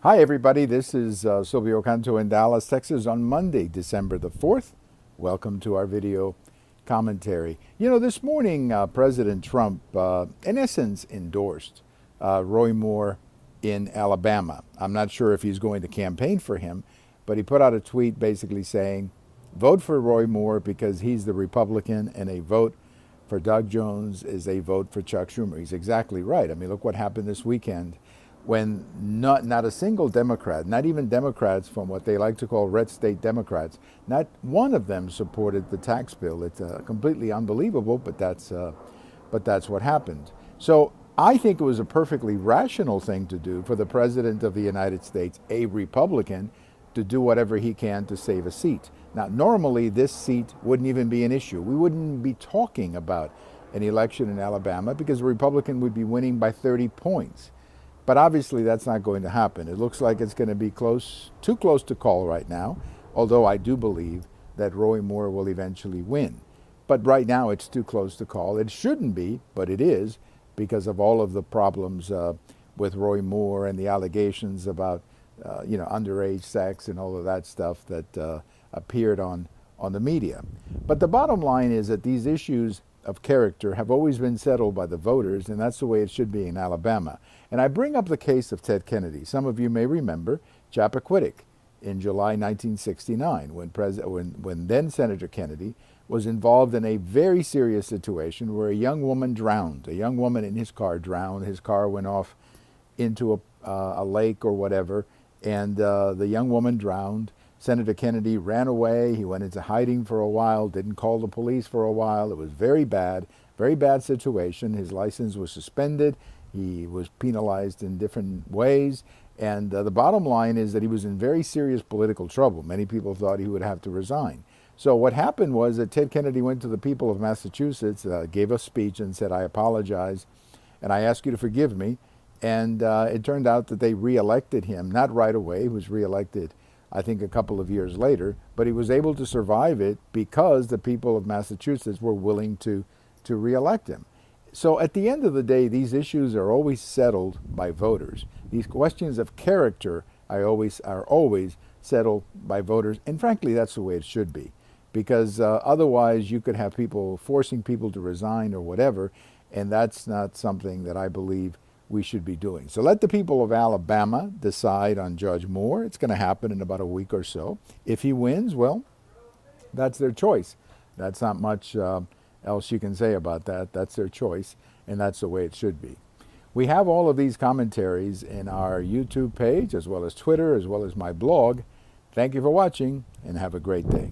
Hi, everybody. This is Silvio Canto in Dallas, Texas on Monday, December the 4th. Welcome to our video commentary. You know, this morning, President Trump, in essence, endorsed Roy Moore in Alabama. I'm not sure if he's going to campaign for him, but he put out a tweet basically saying, vote for Roy Moore because he's the Republican, and a vote for Doug Jones is a vote for Chuck Schumer. He's exactly right. I mean, look what happened this weekend when not a single Democrat, not even Democrats from what they like to call red state Democrats, not one of them supported the tax bill. It's completely unbelievable, but that's what happened. So I think it was a perfectly rational thing to do for the President of the United States, a Republican, to do whatever he can to save a seat. Now, normally this seat wouldn't even be an issue. We wouldn't be talking about an election in Alabama because the Republican would be winning by 30 points. But obviously that's not going to happen. It looks like it's going to be too close to call right now, although I do believe that Roy Moore will eventually win. But right now it's too close to call. It shouldn't be, but it is, because of all of the problems with Roy Moore and the allegations about underage sex and all of that stuff that appeared on the media. But the bottom line is that these issues of character have always been settled by the voters, and that's the way it should be in Alabama. And I bring up the case of Ted Kennedy. Some of you may remember Chappaquiddick in July 1969 when then Senator Kennedy was involved in a very serious situation where a young woman drowned. A young woman in his car drowned. His car went off into a lake or whatever, and the young woman drowned. Senator Kennedy ran away. He went into hiding for a while, didn't call the police for a while. It was very bad situation. His license was suspended. He was penalized in different ways. And the bottom line is that he was in very serious political trouble. Many people thought he would have to resign. So what happened was that Ted Kennedy went to the people of Massachusetts, gave a speech and said, I apologize, and I ask you to forgive me. And it turned out that they reelected him, not right away. He was reelected, I think, a couple of years later, but he was able to survive it because the people of Massachusetts were willing to reelect him. So at the end of the day, these issues are always settled by voters. These questions of character are always settled by voters, and frankly, that's the way it should be, because otherwise you could have people forcing people to resign or whatever, and that's not something that I believe we should be doing. So let the people of Alabama decide on Judge Moore. It's going to happen in about a week or so. If he wins, well, that's their choice. That's not much else you can say about that. That's their choice, and that's the way it should be. We have all of these commentaries in our YouTube page, as well as Twitter, as well as my blog. Thank you for watching, and have a great day.